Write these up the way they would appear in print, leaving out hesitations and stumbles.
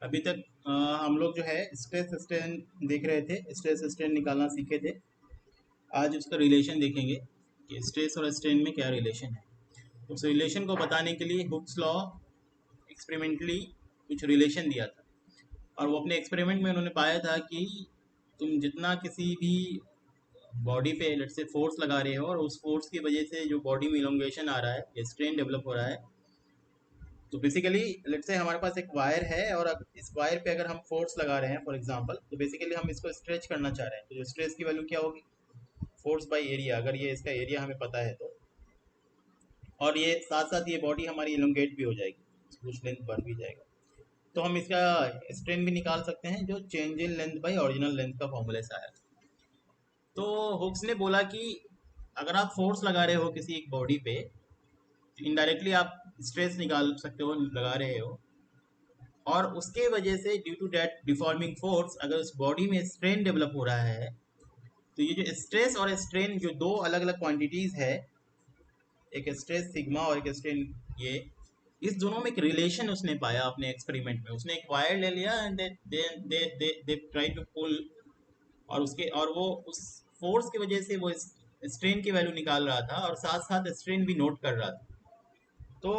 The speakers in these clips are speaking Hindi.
अभी तक हम लोग जो है स्ट्रेस स्ट्रेन देख रहे थे, स्ट्रेस स्ट्रेन निकालना सीखे थे। आज उसका रिलेशन देखेंगे कि स्ट्रेस और स्ट्रेन में क्या रिलेशन है। तो उस रिलेशन को बताने के लिए हुक्स लॉ एक्सपेरिमेंटली कुछ रिलेशन दिया था, और वो अपने एक्सपेरिमेंट में उन्होंने पाया था कि तुम जितना किसी भी बॉडी पे लेट से फोर्स लगा रहे हो, और उस फोर्स की वजह से जो बॉडी में इलोंगेशन आ रहा है या स्ट्रेन डेवलप हो रहा है, तो बेसिकली लेट से हमारे पास एक वायर है, और इस वायर पे अगर हम फोर्स लगा रहे हैं फॉर एग्जांपल, तो बेसिकली हम इसको स्ट्रेच करना चाह रहे हैं। तो जो स्ट्रेस की वैल्यू क्या होगी, फोर्स बाय एरिया, अगर ये इसका एरिया हमें पता है तो। और ये साथ साथ ये बॉडी हमारी इलोंगेट भी हो जाएगी, कुछ लेंथ बढ़ भी जाएगा। तो हम इसका स्ट्रेन भी निकाल सकते हैं, जो change in length bye original length का फॉर्मूले से आया। तो हुक्स ने बोला कि अगर आप फोर्स लगा रहे हो किसी एक बॉडी पे, इनडायरेक्टली आप स्ट्रेस निकाल सकते हो लगा रहे हो, और उसके वजह से due to that deforming force अगर उस बॉडी में स्ट्रेन डेवलप हो रहा है, तो ये जो स्ट्रेस और स्ट्रेन जो दो अलग अलग क्वांटिटीज है, एक स्ट्रेस सिग्मा और एक स्ट्रेन, ये इस दोनों में एक रिलेशन उसने पाया अपने एक्सपेरिमेंट में। उसने एक वायर ले लिया and they try to pull, और उसके और वो उस फोर्स की वजह से वो स्ट्रेन की वैल्यू निकाल रहा था, और साथ साथ स्ट्रेन भी नोट कर रहा था। तो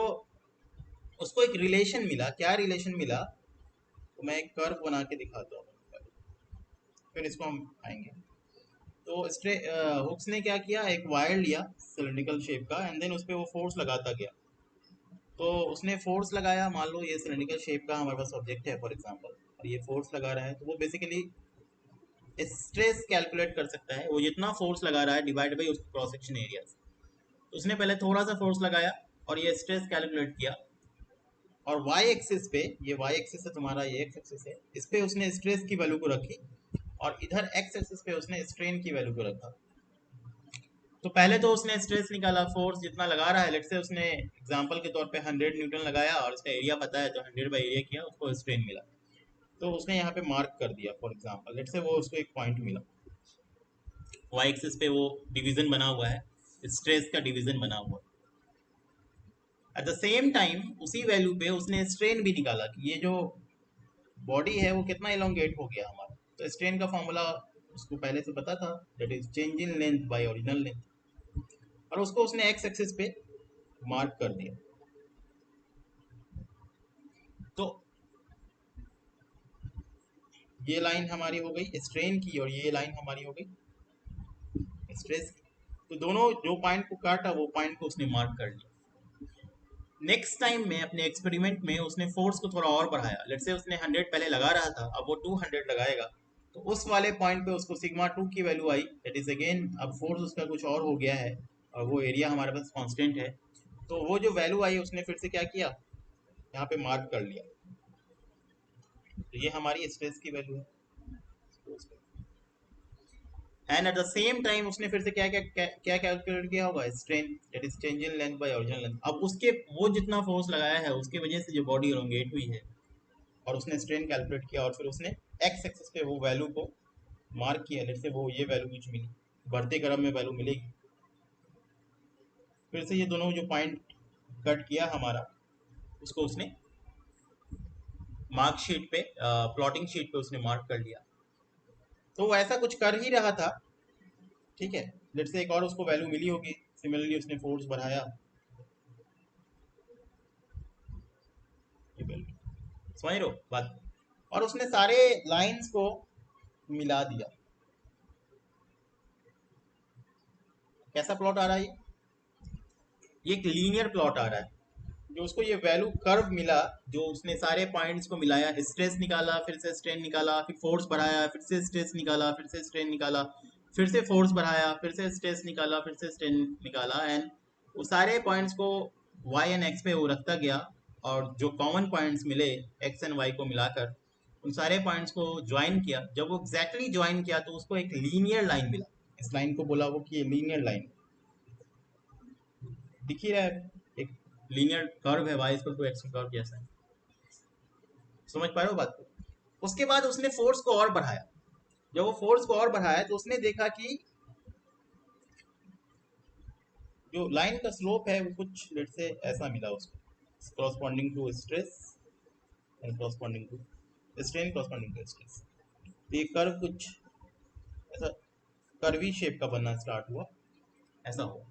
उसको एक रिलेशन मिला। क्या रिलेशन मिला, तो मैं एक कर्व बना के दिखाता हूँ, फिर इसको हम आएंगे। तो हुक्स ने क्या किया, एक वायर लिया सिलिंड्रिकल शेप का, एंड देन उस पर वो फोर्स लगाता गया। तो उसने फोर्स लगाया, मान लो ये सिलिंड्रिकल शेप का हमारे पास ऑब्जेक्ट है फॉर एग्जांपल, और ये फोर्स लगा रहा है, तो वो बेसिकली स्ट्रेस कैलकुलेट कर सकता है। वो जितना फोर्स लगा रहा है डिवाइड बाई उसका क्रॉस सेक्शन एरिया। तो उसने पहले थोड़ा सा फोर्स लगाया और ये स्ट्रेस कैलकुलेट किया, और वाई एक्सिस पे, ये वाई एक्सिस है तुम्हारा, ये एक्स एक्सिस है, इस पे उसने स्ट्रेस की वैल्यू को रखी, और इधर एक्स एक्सिस पे उसने स्ट्रेन की वैल्यू को रखा। तो पहले तो उसने स्ट्रेस निकाला, फोर्स जितना लगा रहा है, लेट से उसने एग्जांपल के तौर पे 100 न्यूटन लगाया, और इसका एरिया पता है तो 100 बाई एरिया किया, उसको स्ट्रेन मिला। तो उसने यहाँ पे मार्क कर दिया फॉर एग्जांपल, लेट से वो उसको एक पॉइंट मिला, वाई एक्सिस पे वो डिवीजन बना हुआ है, स्ट्रेस का डिवीजन बना हुआ है। एट द सेम टाइम उसी वैल्यू पे उसने स्ट्रेन भी निकाला कि ये जो बॉडी है वो कितना इलोंगेट हो गया हमारा। तो स्ट्रेन का फॉर्मूला उसको पहले से पता था, that is change in length bye original length, और उसको उसने एक्स एक्सिस पे मार्क कर दिया। तो ये लाइन हमारी हो गई स्ट्रेन की, और ये लाइन हमारी हो गई स्ट्रेस की। तो दोनों जो पॉइंट को काटा, वो पॉइंट को उसने मार्क कर लिया। नेक्स्ट टाइम में अपने एक्सपेरिमेंट में उसने फोर्स को थोड़ा और बढ़ाया। लेट्स से उसने 100 पहले लगा रहा था, अब वो 200 लगाएगा, तो उस वाले पॉइंट पे उसको सिग्मा 2 की value I, that is again अब फोर्स उसका कुछ और हो गया है, और वो एरिया हमारे पास कांस्टेंट है। तो वो जो वैल्यू आई उसने फिर से क्या किया, यहाँ पे मार्क कर लिया। तो ये हमारी स्ट्रेस की वैल्यू है, and at the same time उसने फिर से क्या क्या क्या कैलकुलेट किया होगा, strain, that is change in length bye original length. अब उसके वो जितना फोर्स लगाया है उसकी वजह से जो बॉडी एलोंगेट हुई है, और उसने स्ट्रेन कैलकुलेट किया, और फिर उसने एक्स एक्सिस पे वो वैल्यू को मार्क किया, लेट से वो ये वैल्यू कुछ मिली, बढ़ते क्रम में वैल्यू मिलेगी। फिर से ये दोनों जो पॉइंट कट किया हमारा, उसको उसने मार्क शीट पे, प्लॉटिंग शीट पे उसने मार्क कर लिया। तो वो ऐसा कुछ कर ही रहा था, ठीक है। लेट से एक और उसको वैल्यू मिली होगी, सिमिलरली उसने फोर्स बढ़ाया, समझ रहे हो बात, और उसने सारे लाइंस को मिला दिया। कैसा प्लॉट आ रहा है ये एक लीनियर प्लॉट आ रहा है। जो उसको ये वैल्यू कर्व मिला, जो उसने सारे पॉइंट्स को मिलाया, स्ट्रेस निकाला, फिर से स्ट्रेन निकाला, फिर फोर्स बढ़ाया, फिर से स्ट्रेस निकाला, फिर से स्ट्रेन निकाला, फिर से फोर्स बढ़ाया, फिर से स्ट्रेस निकाला, फिर से स्ट्रेन निकाला, एंड वो सारे पॉइंट्स को वाई एंड एक्स पे वो रखता गया, और जो कॉमन पॉइंट्स मिले एक्स एंड वाई को मिलाकर उन सारे पॉइंट्स को ज्वाइन किया। जब वो एग्जैक्टली ज्वाइन किया तो उसको एक लीनियर लाइन मिला। इस लाइन को बोला वो कि ये लीनियर लाइन दिख ही रहा है, एक लीनियर कर्व है, Y equal to X curve जैसा है। समझ पा रहे हो बात को। उसके बाद उसने फोर्स को और बढ़ाया। जब वो फोर्स को और बढ़ाया तो उसने देखा कि जो लाइन का स्लोप है वो कुछ लेट से ऐसा मिला उसको, corresponding to stress and corresponding to strain corresponding to stress. ये कर्व कुछ ऐसा कर्वी शेप का बनना स्टार्ट हुआ, ऐसा हुआ।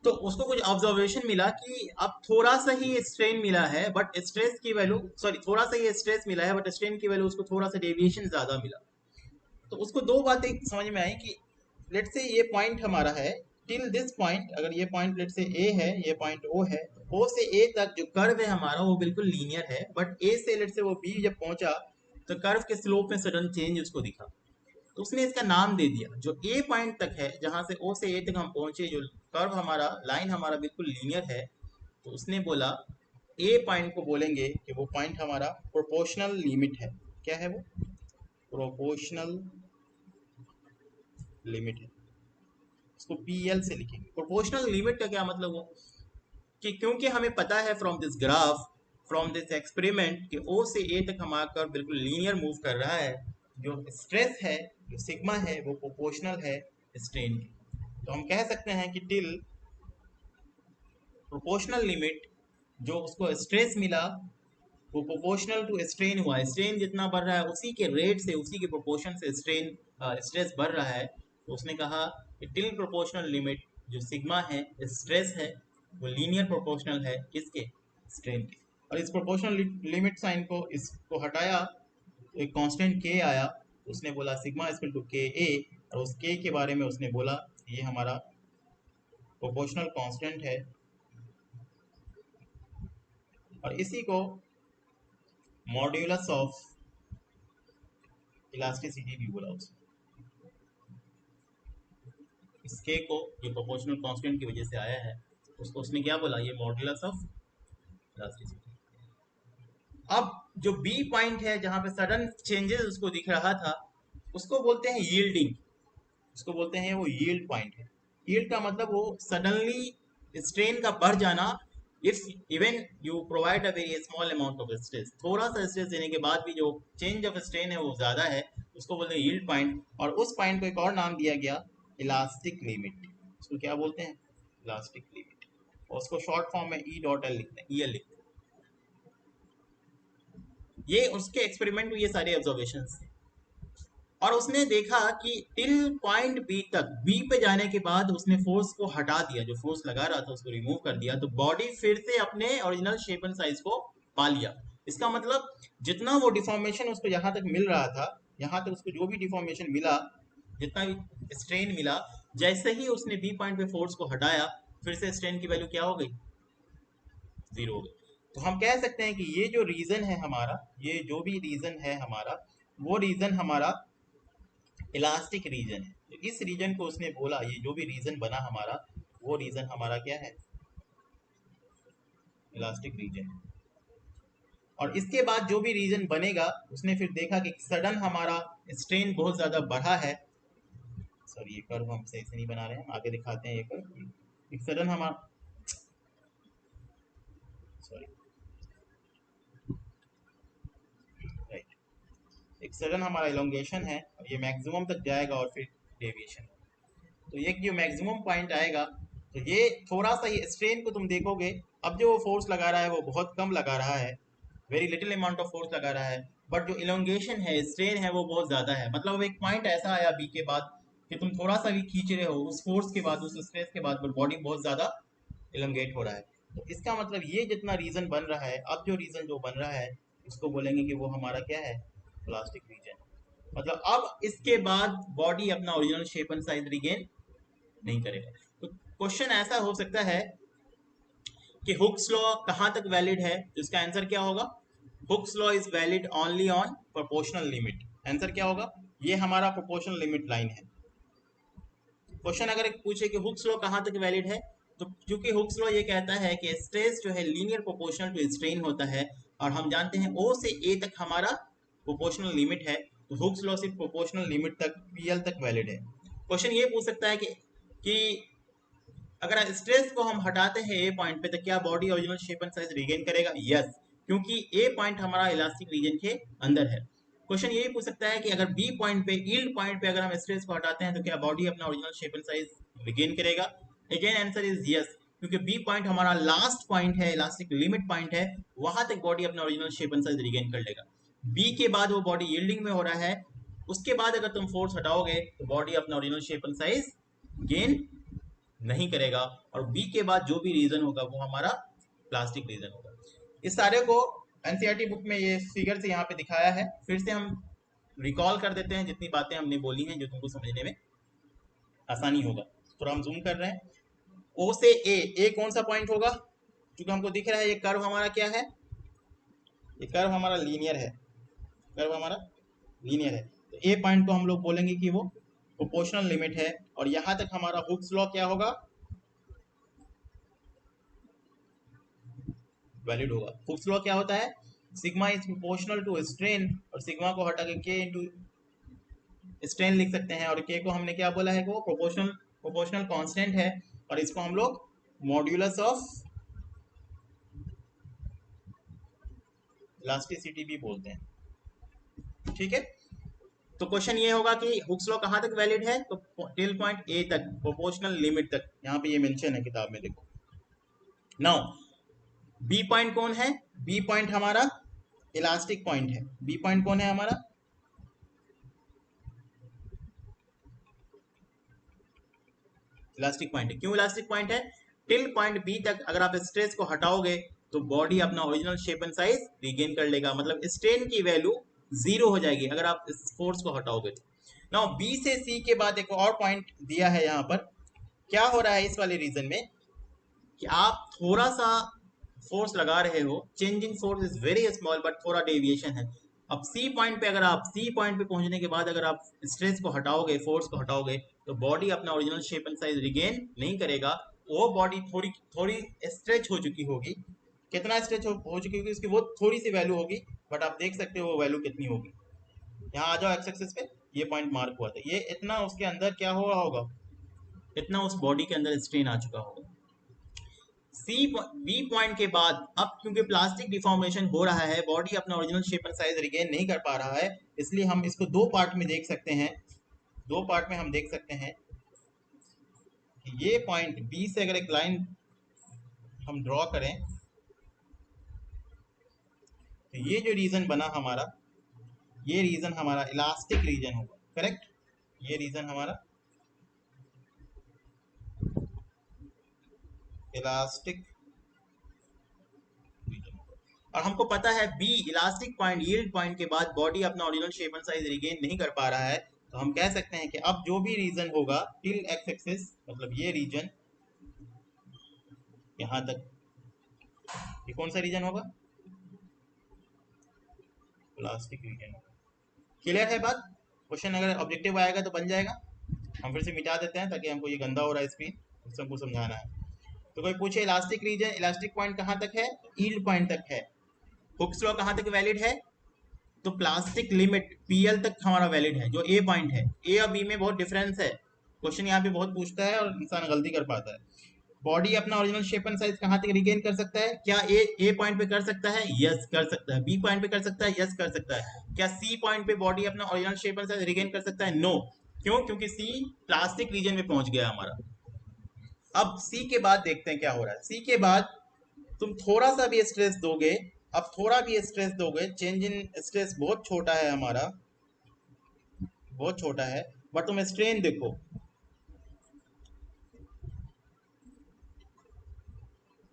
तो उसको कुछ ऑब्जर्वेशन मिला कि अब थोड़ा सा ही स्ट्रेन मिला है बट स्ट्रेस की वैल्यू, सॉरी थोड़ा सा ही स्ट्रेस मिला है बट स्ट्रेन की वैल्यू उसको थोड़ा सा डेविएशन ज्यादा मिला। तो उसको दो बातें समझ में आई कि लेट से ये पॉइंट हमारा है टिल दिस पॉइंट, अगर ये पॉइंट लेट से ए है, ये पॉइंट ओ है, ओ से ए तक जो कर्व है हमारा वो बिल्कुल लीनियर है, बट ए से लेट से वो बी जब पहुंचा तो कर्व के स्लोप में सडन चेंज उसको दिखा, तो उसने इसका नाम दे दिया। जो ए पॉइंट तक है, जहां से ओ से ए तक हम पहुंचे, जो कर्व हमारा लाइन हमारा बिल्कुल लीनियर है, तो उसने बोला ए पॉइंट को बोलेंगे कि वो पॉइंट हमारा प्रोपोर्शनल लिमिट है। क्या है वो? प्रोपोर्शनल लिमिट है। इसको पीएल से लिखेंगे। प्रोपोर्शनल लिमिट का क्या मतलब हो कि क्योंकि हमें पता है from this graph, from this experiment कि ओ से ए तक हमारा कर्व बिल्कुल लीनियर मूव कर रहा है, जो स्ट्रेस है, जो सिग्मा है, वो प्रोपोर्शनल है स्ट्रेन की। तो हम कह सकते हैं कि टिल प्रोपोर्शनल लिमिट, जो उसको स्ट्रेस मिला वो प्रोपोर्शनल टू स्ट्रेन हुआ। स्ट्रेन जितना बढ़ रहा है उसी के रेट से, उसी के प्रोपोर्शन से स्ट्रेन स्ट्रेस बढ़ रहा है। तो उसने कहा कि टिल प्रोपोर्शनल लिमिट, जो सिग्मा है, स्ट्रेस है, वो लीनियर प्रोपोर्शनल है किसके? स्ट्रेन के। और इस प्रोपोर्शनल लिमिट साइन को इसको हटाया तो एक कांस्टेंट के आया। उसने बोला सिग्मा इक्वल टू के ए, और उस के के बारे में उसने बोला ये हमारा प्रोपोर्शनल कांस्टेंट है, और इसी को मॉड्यूलस ऑफ इलास्टिसिटी भी बोला उसने। इस के को जो प्रोपोर्शनल कांस्टेंट की वजह से आया है उसको उसने क्या बोला? ये मॉड्यूलस ऑफ इलास्टिसिटी। अब जो बी पॉइंट है जहां पे सडन चेंजेस उसको दिख रहा था, उसको बोलते हैं यील्डिंग। उसको बोलते हैं वो यील्ड पॉइंट है। यील्ड का मतलब वो सडनली स्ट्रेन का बढ़ जाना, if even you provide a very small amount of stress, थोड़ा सा स्ट्रेस देने के बाद भी जो चेंज ऑफ स्ट्रेन है वो ज्यादा है, उसको बोलते हैं यील्ड पॉइंट। और उस पॉइंट को एक और नाम दिया गया इलास्टिक लिमिट। उसको क्या बोलते हैं? Elastic limit. और उसको शॉर्ट फॉर्म में ई डॉट एल लिखते हैं, ई एल लिखते हैं। ये उसके एक्सपेरिमेंट में ये सारे ऑब्जर्वेशन थे। और उसने देखा कि टिल पॉइंट बी तक, बी पे जाने के बाद उसने फोर्स को हटा दिया, जो फोर्स लगा रहा था उसको रिमूव कर दिया, तो बॉडी फिर से अपने ओरिजिनल शेप एंड साइज को पा लिया। इसका मतलब जितना वो डिफॉर्मेशन उसको यहाँ तक मिल रहा था, यहाँ तक उसको जो भी डिफॉर्मेशन मिला, जितना भी स्ट्रेन मिला, जैसे ही उसने बी पॉइंट पे फोर्स को हटाया, फिर से स्ट्रेन की वैल्यू क्या हो गई? जीरो हो गई। तो हम कह सकते हैं कि ये जो रीजन है हमारा, ये जो भी रीजन है हमारा, वो रीजन हमारा इलास्टिक रीजन है। तो इस रीजन को उसने बोला, ये जो भी रीजन बना हमारा, वो रीजन हमारा क्या है? Elastic region. और इसके बाद जो भी रीजन बनेगा, उसने फिर देखा कि सडन हमारा स्ट्रेन बहुत ज्यादा बढ़ा है। सॉरी, ये कर्व हम सही से नहीं बना रहे हैं, आगे दिखाते हैं। ये कर्व एक सडन हमारा, सॉरी, राइट, एक सडन हमारा इलोंगेशन है, और ये मैक्सिमम तक जाएगा और फिर डेविएशन। तो ये जो मैक्सिमम पॉइंट आएगा, तो ये थोड़ा सा ही स्ट्रेन को तुम देखोगे, अब जो फोर्स लगा रहा है वो बहुत कम लगा रहा है, very little amount of force लगा रहा है, बट जो इलोंगेशन है, स्ट्रेन है, वो बहुत ज्यादा है। मतलब एक पॉइंट ऐसा आया बी के बाद कि तुम थोड़ा सा भी खींच रहे हो, उस फोर्स के बाद, उस स्ट्रेस के बाद बॉडी बहुत ज्यादा इलोंगेट हो रहा है। तो इसका मतलब ये जितना रीजन बन रहा है, अब जो रीजन जो बन रहा है, उसको बोलेंगे कि वो हमारा क्या है? Plastic region. मतलब अब इसके बाद बॉडी अपना original shape and size regain नहीं करेगा। तो क्वेश्चन ऐसा हो सकता है कि हुक्स लॉ कहां तक वैलिड है? तो इसका आंसर क्या होगा? Hooke's law is valid only on proportional limit. Answer क्या होगा? ये हमारा प्रोपोर्शनल लिमिट लाइन है। क्वेश्चन अगर पूछे कि हुक्स लॉ कहां तक वैलिड है, तो क्योंकि हुक्स लॉ ये कहता है कि स्ट्रेस जो है लीनियर प्रोपोर्शनल टू स्ट्रेन होता है, और हम जानते हैं ओ से ए तक हमारा प्रोपोर्शनल लिमिट है, तो हुक्स लॉ सिर्फ प्रोपोर्शनल लिमिट तक, पीएल तक वैलिड है। क्वेश्चन ये पूछ सकता है कि अगर स्ट्रेस को हम हटाते हैं ए पॉइंट पे, तो क्या body original shape and size regain करेगा? यस, क्योंकि ए पॉइंट हमारा इलास्टिक रीजन के अंदर है। क्वेश्चन ये पूछ सकता है कि अगर बी पॉइंट पे, यील्ड पॉइंट पे, अगर हम स्ट्रेस को हटाते हैं तो क्या बॉडी अपना original shape and size regain करेगा? अगेन आंसर इज यस, क्योंकि बी पॉइंट हमारा लास्ट पॉइंट है, इलास्टिक लिमिट पॉइंट है, वहां तक बॉडी अपना original shape and size regain कर लेगा। बी के बाद वो बॉडी यील्डिंग में हो रहा है, उसके बाद अगर तुम फोर्स हटाओगे तो बॉडी अपना original shape and size gain नहीं करेगा, और बी के बाद जो भी रीजन होगा वो हमारा प्लास्टिक रीजन होगा। इस सारे को एनसीईआरटी बुक में ये फिगर से यहाँ पे दिखाया है। फिर से हम रिकॉल कर देते हैं जितनी बातें हमने बोली हैं, जो तुमको समझने में आसानी होगा। थोड़ा हम जूम कर रहे हैं। ओ से ए कौन सा पॉइंट होगा? क्योंकि हमको दिख रहा है ये कर्व हमारा क्या है, ये कर्व हमारा लीनियर है, कर्व हमारा लीनियर है। तो ए पॉइंट को हम लोग बोलेंगे कि वो प्रोपोर्शनल लिमिट है, और यहां तक हमारा हुक्स लॉ क्या होगा, वैलिड होगा। हुक्स लॉ क्या होता है, sigma is proportional to strain, और सिग्मा को हटा के के इंटू स्ट्रेन लिख सकते हैं, और के को हमने क्या बोला है कि वो प्रोपोर्शनल कांस्टेंट है, और इसको हम लोग मॉड्यूलस ऑफ इलास्टिसिटी भी बोलते हैं। ठीक है, तो क्वेश्चन ये होगा कि हुक्स लॉ कहां तक वैलिड है, तो टिल पॉइंट ए तक, प्रोपोर्शनल लिमिट तक, यहाँ पे ये मेंशन है किताब में, देखो। नाउ बी पॉइंट कौन है, बी पॉइंट हमारा इलास्टिक पॉइंट है। बी पॉइंट कौन है हमारा, इलास्टिक पॉइंट है। क्यों इलास्टिक पॉइंट है? टिल पॉइंट बी तक अगर आप स्ट्रेस को हटाओगे तो बॉडी अपना original shape and size regain कर लेगा, मतलब स्ट्रेन की वैल्यू 0 हो जाएगी अगर आप इस फोर्स को हटाओगे तो। नाउ बी से सी के बाद एक और पॉइंट दिया है यहाँ पर। क्या हो रहा है इस वाले रीजन में कि आप थोड़ा सा फोर्स लगा रहे हो, change in force is very small but थोड़ा डेविएशन है। अब सी पॉइंट पे, अगर आप सी पॉइंट पे पहुंचने के बाद अगर आप स्ट्रेस को हटाओगे, फोर्स को हटाओगे, तो बॉडी अपना original shape and size regain नहीं करेगा। वो बॉडी थोड़ी थोड़ी स्ट्रेच हो चुकी होगी। कितना स्ट्रेच हो चुकी होगी उसकी वो थोड़ी सी वैल्यू होगी, बट आप देख सकते हो वो वैल्यू कितनी होगी। यहाँ आ जाओ एक्स एक्सिस पे, ये पॉइंट मार्क हुआ था, ये इतना उसके अंदर क्या हो रहा होगा, इतना उस बॉडी के अंदर स्ट्रेन आ चुका होगा। सी बी पॉइंट के बाद अब क्योंकि प्लास्टिक डिफॉर्मेशन हो रहा है, बॉडी अपना original shape and size regain नहीं कर पा रहा है, इसलिए हम इसको दो पार्ट में देख सकते हैं। दो पार्ट में हम देख सकते हैं कि ये पॉइंट बी से अगर एक लाइन हम ड्रॉ करें तो ये जो रीजन बना हमारा, ये रीजन हमारा इलास्टिक रीजन होगा, करेक्ट। ये रीजन हमारा इलास्टिक रीजन होगा, और हमको पता है B elastic point, yield point के बाद बॉडी अपना original shape and size regain नहीं कर पा रहा है, तो हम कह सकते हैं कि अब जो भी रीजन होगा टिल एक्स एक्सिस, मतलब ये रीजन यहां तक, ये कौन सा रीजन होगा, प्लास्टिक रीजन होगा। क्लियर है बात? क्वेश्चन अगर ऑब्जेक्टिव आएगा तो बन जाएगा। हम फिर से मिटा देते हैं ताकि हमको ये गंदा हो रहा है स्क्रीन, सबको समझाना है। तो कोई पूछे इलास्टिक रीजन, इलास्टिक पॉइंट कहां तक है, यील्ड पॉइंट तक है। हुक्स लॉ कहां तक वैलिड है, तो प्लास्टिक लिमिट पीएल तक हमारा वैलिड है, जो ए पॉइंट है। ए और बी में बहुत डिफरेंस है, क्वेश्चन यहाँ पे बहुत पूछता है और इंसान गलती कर पाता है। बॉडी अपना ओरिजिनल शेप एंड साइज कहां तक रिगेन कर सकता है, क्या ए पॉइंट पे कर सकता है, यस कर सकता है। बी पॉइंट पे कर सकता है, यस कर सकता है। क्या सी पॉइंट पे बॉडी अपना original shape and size regain कर सकता है, नो। क्यों? क्योंकि सी प्लास्टिक रीजन में पहुंच गया हमारा। अब सी के बाद देखते हैं क्या हो रहा है। सी के बाद तुम थोड़ा सा भी स्ट्रेस दोगे, अब थोड़ा भी स्ट्रेस दोगे, चेंज इन स्ट्रेस बहुत छोटा है हमारा, बहुत छोटा है, बट तुम स्ट्रेन देखो,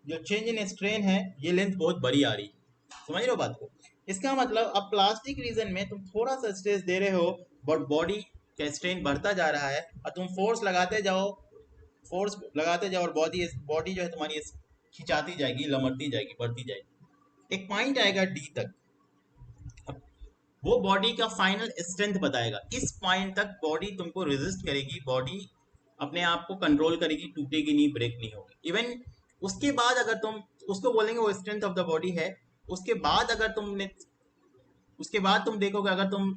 जो चेंज इन स्ट्रेन है ये लेंथ बहुत बड़ी आ रही है। समझ रहे हो बात को? इसका मतलब अब प्लास्टिक रीजन में तुम थोड़ा सा स्ट्रेस दे रहे हो, बट बॉडी का स्ट्रेन बढ़ता जा रहा है, और तुम फोर्स लगाते जाओ, फोर्स लगाते जाओ, और बॉडी बॉडी जो है तुम्हारी खिंचाती जाएगी, लमकती जाएगी, बढ़ती जाएगी। एक पॉइंट आएगा डी तक, अब वो बॉडी का फाइनल स्ट्रेंथ बताएगा। इस पॉइंट तक बॉडी तुमको रेजिस्ट करेगी, बॉडी अपने आप को कंट्रोल करेगी, टूटेगी नहीं, ब्रेक नहीं होगी। इवन उसके बाद अगर तुम उसको बोलेंगे वो स्ट्रेंथ ऑफ द बॉडी है, उसके बाद अगर तुमने, उसके बाद तुम देखोगे अगर तुम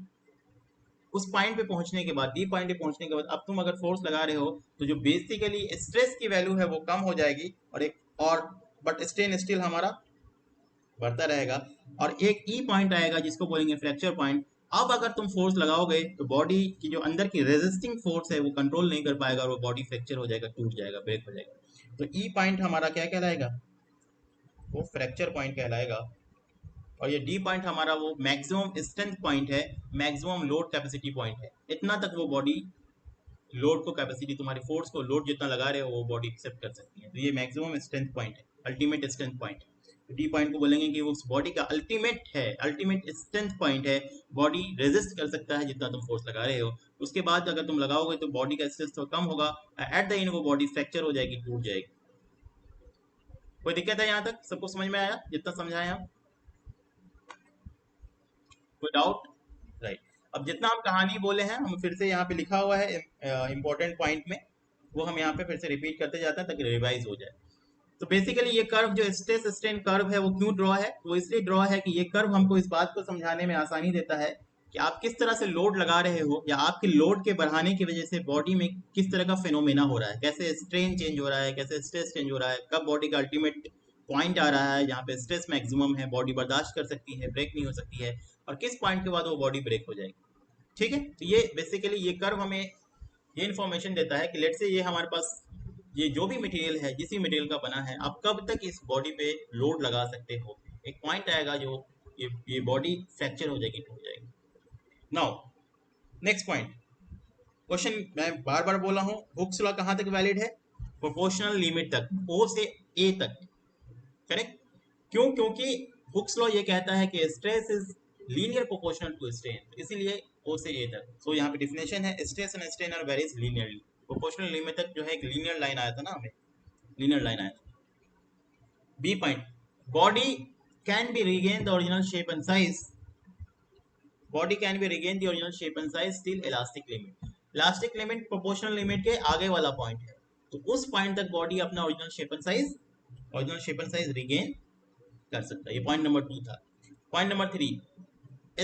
उस पॉइंट पे पहुंचने के बाद, डी पॉइंट पे पहुंचने के बाद अब तुम अगर फोर्स लगा रहे हो, तो जो बेसिकली स्ट्रेस की वैल्यू है वो कम हो जाएगी, और एक और बट स्ट्रेन स्टिल हमारा बढ़ता रहेगा। और एक ई पॉइंट आएगा जिसको बोलेंगे फ्रैक्चर पॉइंट। अब अगर तुम फोर्स लगाओगे तो बॉडी की जो अंदर की रेजिस्टिंग फोर्स है वो कंट्रोल नहीं कर पाएगा, और वो बॉडी फ्रैक्चर हो जाएगा, टूट जाएगा, ब्रेक हो जाएगा। तो ई पॉइंट हमारा क्या कहलाएगा, वो फ्रैक्चर पॉइंट कहलाएगा। और ये डी पॉइंट हमारा वो मैक्सिमम स्ट्रेंथ पॉइंट है, मैक्सिमम लोड कैपेसिटी पॉइंट है। इतना तक वो बॉडी लोड को, कैपेसिटी तुम्हारी फोर्स को, लोड जितना लगा रहे हो वो बॉडी एक्सेप्ट कर सकती है। तो ये मैक्सिमम स्ट्रेंथ पॉइंट है, अल्टीमेट स्ट्रेंथ पॉइंट है। डी पॉइंट को बोलेंगे कि वो उस बॉडी का अल्टीमेट है, अल्टीमेट स्ट्रेंथ पॉइंट है। बॉडी रेजिस्ट कर सकता है जितना तुम फोर्स लगा रहे हो। उसके बाद अगर तुम लगाओगे तो बॉडी का स्ट्रेस तो कम होगा, एट द एंड वो बॉडी फ्रैक्चर हो जाएगी, टूट जाएगी। कोई दिक्कत है यहाँ तक? सबको समझ में आया जितना समझाए हम? कोई डाउट? राइट। अब जितना हम कहानी बोले हैं, हम फिर से यहाँ पे लिखा हुआ है इंपॉर्टेंट पॉइंट में, वो हम यहाँ पे फिर से रिपीट करते जाते हैं ताकि रिवाइज हो जाए। तो बेसिकली ये कर्व जो स्ट्रेस स्ट्रेन कर्व है वो क्यों ड्रॉ है? वो इसलिए ड्रॉ है कि ये कर्व हमको इस बात को समझाने में आसानी देता है कि आप किस तरह से लोड लगा रहे हो, या आपके लोड के बढ़ाने की वजह से बॉडी में किस तरह का फिनोमेना हो रहा है, कैसे स्ट्रेन चेंज हो रहा है, कैसे स्ट्रेस चेंज हो रहा है, कब बॉडी का अल्टीमेट पॉइंट आ रहा है जहाँ पे स्ट्रेस मैक्सिमम है, बॉडी बर्दाश्त कर सकती है, ब्रेक नहीं हो सकती है, और किस पॉइंट के बाद वो बॉडी ब्रेक हो जाएगी। ठीक है, तो ये बेसिकली ये कर्व हमें ये इन्फॉर्मेशन देता है कि लेट से ये हमारे पास ये जो भी मटेरियल है, जिस भी मटेरियल का बना है, आप कब तक इस बॉडी पे लोड लगा सकते हो। एक पॉइंट आएगा जो ये बॉडी फ्रैक्चर हो जाएगी, टूट जाएगी। नाउ नेक्स्ट पॉइंट, क्वेश्चन मैं बार बार बोला हूँ, हुक्स लॉ कहाँ तक वैलिड है? प्रोपोर्शनल लिमिट तक, ओ से ए तक। करेक्ट? क्यों? क्योंकि हुक्स लॉ ये कहता है कि stress is linear proportional to strain, इसीलिए ओ से ए तक। सो यहाँ पे डिफिनेशन है, stress and strain are varies linearly. Proportional limit तक जो है एक लीनियर लाइन आया था ना, हमें लीनियर लाइन आया था। B point, body can be regain the original shape and size, body can be regain the original shape and size till elastic limit. Elastic limit proportional limit के आगे वाला पॉइंट है, तो उस पॉइंट तक बॉडी अपना original shape and size regain कर सकता है। ये पॉइंट नंबर 2 था। Point number 3,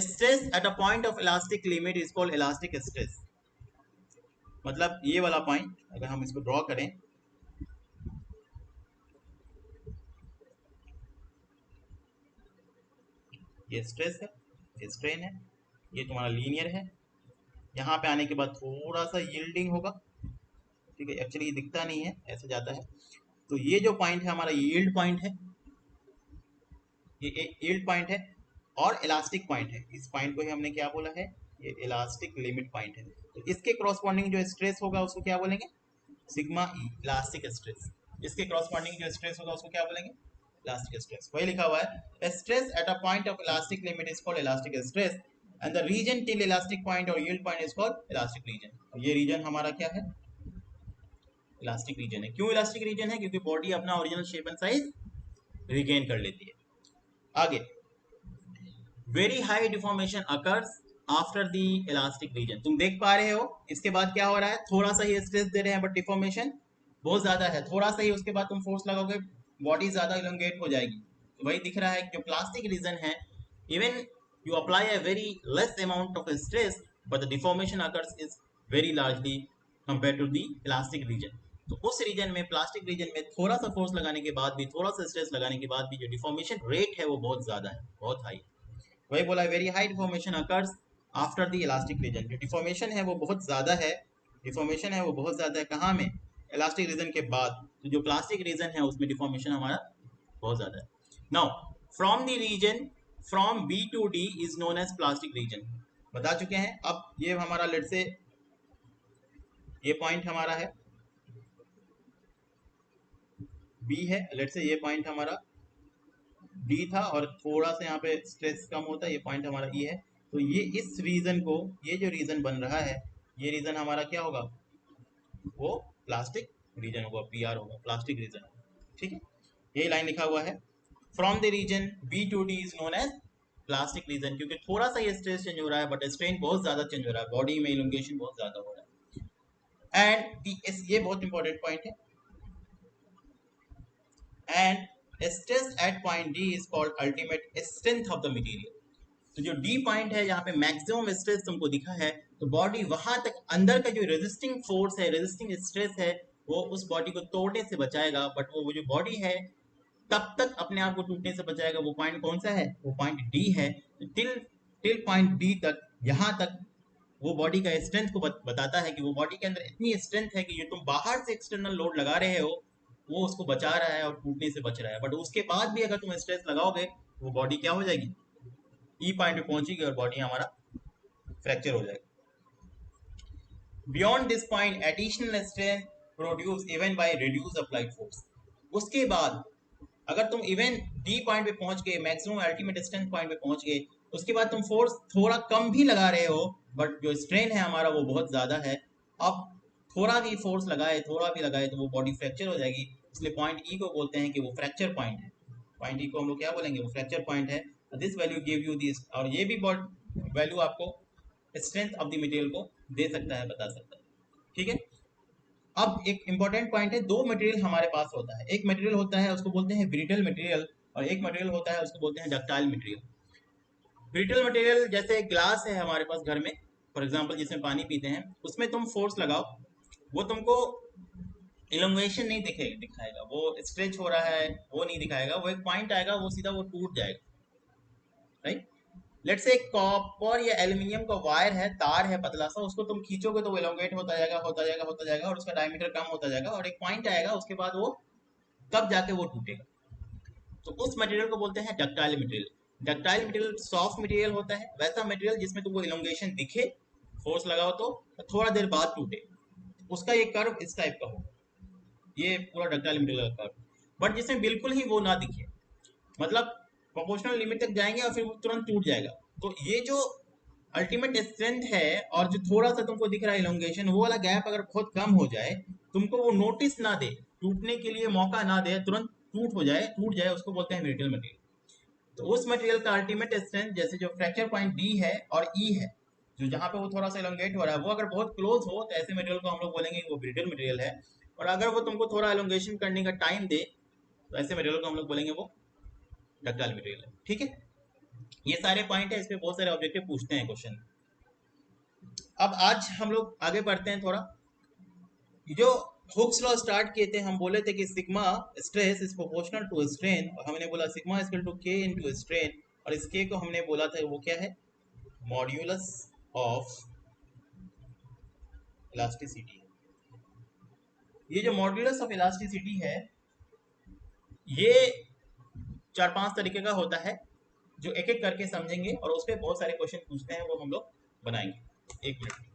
stress at a point of elastic limit is called elastic stress. मतलब ये वाला पॉइंट अगर हम इसको ड्रॉ करें, ये स्ट्रेस है, ये स्ट्रेन है, ये तुम्हारा लीनियर है। यहाँ पे आने के बाद थोड़ा सा यील्डिंग होगा, ठीक है, एक्चुअली ये दिखता नहीं है, ऐसे जाता है। तो ये जो पॉइंट है हमारा यील्ड पॉइंट है, ये यील्ड पॉइंट है और इलास्टिक पॉइंट है। इस पॉइंट को ही हमने क्या बोला है, ये इलास्टिक लिमिट पॉइंट है। तो इसके क्रॉसपॉन्डिंग जो स्ट्रेस होगा उसको क्या बोलेंगे? Sigma E, elastic stress. इसके क्रॉसपॉन्डिंग जो स्ट्रेस होगा उसको क्या बोलेंगे? Elastic stress. वही लिखा हुआ है, stress at a point of elastic limit is called elastic stress and the region till elastic point और yield point is called elastic region. ये रीजन हमारा क्या है? इलास्टिक रीजन है। क्यों इलास्टिक रीजन है? क्योंकि बॉडी अपना original shape and size regain कर लेती है। आगे, very high deformation occurs after the elastic region. तुम देख पा रहे हो इसके बाद क्या हो रहा है, थोड़ा सा ही स्ट्रेस दे रहे हैं बट डिफॉर्मेशन बहुत ज्यादा है। थोड़ा सा ही उसके बाद तुम फोर्स लगाओगे, बॉडी ज्यादा इलोंगेट हो जाएगी। तो वही दिख रहा है कि जो प्लास्टिक रीजन है, even you apply a very less amount of stress but the deformation occurs is very largely compare to the elastic region. तो उस रीजन में, प्लास्टिक रीजन में थोड़ा सा फोर्स लगाने के बाद भी, थोड़ा सा स्ट्रेस लगाने के बाद भी जो डिफॉर्मेशन रेट है वो बहुत ज्यादा है, बहुत हाई। वही बोला, very high deformation occurs after the elastic region. जो डिफॉर्मेशन है वो बहुत ज़्यादा है, डिफॉर्मेशन है वो बहुत ज़्यादा है। कहाँ में? इलास्टिक रीजन के बाद। तो जो प्लास्टिक रीजन है उसमें डिफॉर्मेशन हमारा बहुत ज़्यादा है। Now from the region from B to D is known as plastic region, बता चुके हैं। अब ये हमारा लेट से ये पॉइंट हमारा है बी है, लेट से ये पॉइंट हमारा डी था और थोड़ा सा यहाँ पे स्ट्रेस कम होता है, ये पॉइंट हमारा ई है। तो ये इस रीजन को, ये जो रीजन बन रहा है, ये रीजन हमारा क्या होगा? वो प्लास्टिक रीजन होगा, पीआर होगा, प्लास्टिक रीजन होगा। ठीक है, यही लाइन लिखा हुआ है, from the region B to D is known as plastic region. क्योंकि थोड़ा सा ये स्ट्रेस चेंज हो रहा है बट स्ट्रेन बहुत ज्यादा चेंज हो रहा है, बॉडी में इलोंगेशन बहुत ज्यादा हो रहा है। एंड ये बहुत इंपॉर्टेंट पॉइंट है, and stress eight point D is called ultimate strength of the material. तो जो डी पॉइंट है जहाँ पे मैक्सिमम स्ट्रेस तुमको दिखा है, तो बॉडी वहां तक अंदर का जो रेजिस्टिंग फोर्स है, रेजिस्टिंग स्ट्रेस है, वो उस बॉडी को तोड़ने से बचाएगा। बट वो जो बॉडी है तब तक अपने आप को टूटने से बचाएगा। वो पॉइंट कौन सा है? वो पॉइंट डी है। टिल टिल पॉइंट डी तक, यहाँ तक वो बॉडी का स्ट्रेंथ को बताता है कि वो बॉडी के अंदर इतनी स्ट्रेंथ है कि जो तुम बाहर से एक्सटर्नल लोड लगा रहे हो वो उसको बचा रहा है और टूटने से बच रहा है, बट उसके बाद भी अगर तुम स्ट्रेस लगाओगे तो वो बॉडी क्या हो जाएगी, ई पॉइंट पे पहुंचेगी और बॉडी हमारा फ्रैक्चर हो जाएगा। Beyond this point additional strain produce even bye reduce applied force. उसके बाद अगर तुम इवन डी पॉइंट पे पहुंच गए, मैक्सिमम अल्टीमेट स्ट्रेंथ पॉइंट पे पहुंच गए, उसके बाद तुम फोर्स थोड़ा कम भी लगा रहे हो बट जो स्ट्रेन है हमारा वो बहुत ज़्यादा है, अब थोड़ा भी फोर्स लगाए, थोड़ा भी लगाए तो वो बॉडी फ्रैक्चर हो जाएगी। इसलिए पॉइंट ई को बोलते हैं कि वो फ्रैक्चर पॉइंट है। पॉइंट ई को हम लोग क्या बोलेंगे, वो फ्रैक्चर पॉइंट है। This value give you this, और ये भी वैल्यू आपको स्ट्रेंथ ऑफ द मटेरियल को दे सकता है, बता सकता है। ठीक है, अब एक इंपॉर्टेंट पॉइंट है, दो मटेरियल हमारे पास होता है। एक मटेरियल होता है उसको बोलते हैं ब्रिटल मटेरियल, और एक मटेरियल होता है उसको बोलते हैं डक्टाइल मटेरियल। ब्रिटल मटेरियल जैसे ग्लास है हमारे पास घर में, फॉर एग्जांपल जिसमें पानी पीते हैं, उसमें तुम फोर्स लगाओ, वो तुमको इलोंगेशन नहीं दिखाएगा, वो स्ट्रेच हो रहा है वो नहीं दिखाएगा, वो एक पॉइंट आएगा वो सीधा वो टूट जाएगा, राइट। लेट्स से कॉपर या एल्यूमिनियम का वायर है, तार है पतला सा, उसको तुम खींचोगे तो वो एलोंगेट होता जाएगा होता जाएगा होता जाएगा और उसका डायमीटर कम होता जाएगा और एक पॉइंट आएगा, उसके बाद वो तब जाके वो टूटेगा। तो उस मटेरियल को बोलते हैं ductile material. Ductile material soft material होता है, वैसा मटेरियल जिसमें तुमको इलोंगेशन दिखे, फोर्स लगाओ तो थोड़ा देर बाद टूटे, उसका ये कर्व इस टाइप का हो, ये पूरा डक्टाइल मटेरियल का कर्व। बट जिसमें बिल्कुल ही वो ना दिखे, मतलब प्रोपोर्शनल लिमिट तक जाएंगे और फिर वो तुरंत टूट जाएगा, तो ये जो अल्टीमेट स्ट्रेंथ है और जो थोड़ा सा तुमको दिख रहा है इलोंगेशन, वो वाला गैप अगर बहुत कम हो जाए, तुमको वो नोटिस ना दे, टूटने के लिए मौका ना दे, तुरंत टूट जाए, उसको बोलते हैं ब्रिटल मटेरियल। तो उस मटेरियल का अल्टीमेट स्ट्रेंथ जैसे जो फ्रैक्चर पॉइंट डी है और ई है, जो जहाँ पे वो थोड़ा सा एलोंगेट हो रहा है, वो अगर बहुत क्लोज हो तो ऐसे मटेरियल को हम लोग बोलेंगे वो ब्रिटल मटेरियल है, और अगर वो तुमको थोड़ा एलोंगेशन करने का टाइम दे तो ऐसे मटेरियल को हम लोग बोलेंगे वो डक्टाइल मटेरियल है। ठीक है, ये सारे पॉइंट है, इस पे बहुत सारे ऑब्जेक्टिव पूछते हैं क्वेश्चन। अब आज हम लोग आगे बढ़ते हैं थोड़ा। जो हुक्स लॉ स्टार्ट किए थे, हम बोले थे कि sigma stress is proportional to strain, और हमने बोला sigma equal to K into strain, और इस के को हमने बोला था वो क्या है, मॉड्यूलस ऑफ इलास्टिसिटी। ये जो मॉड्यूलस ऑफ इलास्टिसिटी है, ये 4-5 तरीके का होता है, जो एक एक करके समझेंगे और उस पर बहुत सारे क्वेश्चन पूछते हैं, वो हम लोग बनाएंगे। एक मिनट।